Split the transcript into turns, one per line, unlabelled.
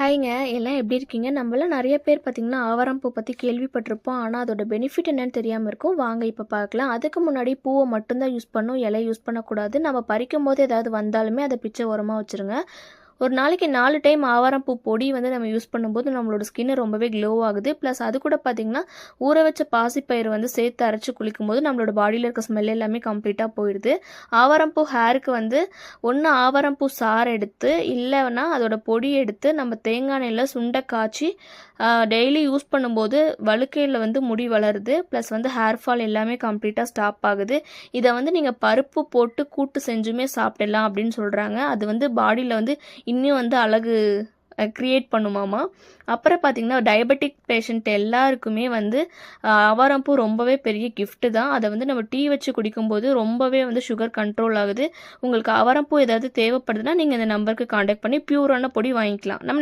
ஹாய்ங்க. எல்லாம் எப்படி இருக்கீங்க? நம்மலாம் நெறைய பேர் பார்த்தீங்கன்னா, ஆவாரம் பூ பத்தி கேள்விப்பட்டிருப்போம். ஆனா, அதோட பெனிஃபிட் என்னன்னு தெரியாம இருக்கும். வாங்க இப்ப பார்க்கலாம். அதுக்கு முன்னாடி பூவ மட்டும் தான் யூஸ் பண்ணணும். இலை யூஸ் பண்ணக்கூடாது. நம்ம பறிக்கும்போது ஏதாவது வந்தாலுமே அத பிச்சு ஓரமா வச்சுருங்க. ஒரு நாளைக்கு 4 டைம் ஆவாரம் பூ பொடி வந்து நம்ம யூஸ் பண்ணும்போது நம்மளோட ஸ்கின் ரொம்பவே க்ளோ ஆகுது. ப்ளஸ் அது கூட பார்த்தீங்கன்னா, ஊற வச்ச பாசிப்பயிறு வந்து சேர்த்து அரைச்சு குளிக்கும்போது நம்மளோட பாடியில இருக்க ஸ்மெல் எல்லாமே கம்ப்ளீட்டா போயிடுது. ஆவாரம் பூ ஹேருக்கு வந்து ஒன்று ஆவாரம் பூ சாறு எடுத்து, இல்லைன்னா அதோட பொடி எடுத்து நம்ம தேங்காய் எண்ணெயில சுண்ட காய்ச்சி டெய்லி யூஸ் பண்ணும்போது வழுக்கையில் வந்து முடி வளருது. ப்ளஸ் வந்து ஹேர் ஃபால் எல்லாமே கம்ப்ளீட்டாக ஸ்டாப் ஆகுது. இதை வந்து நீங்கள் பருப்பு போட்டு கூட்டு செஞ்சுமே சாப்பிடலாம் அப்படின்னு சொல்கிறாங்க. அது வந்து பாடியில் வந்து இன்னும் வந்து அழகு க்ரியேட் பண்ணுமாமா. அப்புறம் பார்த்தீங்கன்னா டயபெட்டிக் பேஷண்ட் எல்லாருக்குமே வந்து ஆவாரம்பூ ரொம்பவே பெரிய கிஃப்ட்டு தான். அதை வந்து நம்ம டீ வச்சு குடிக்கும்போது ரொம்பவே வந்து சுகர் கண்ட்ரோல் ஆகுது. உங்களுக்கு ஆவாரம்பூ ஏதாவது தேவைப்படுதுன்னா நீங்கள் இந்த நம்பருக்கு காண்டாக்ட் பண்ணி பியூரான பொடி வாங்கிக்கலாம். நம்ம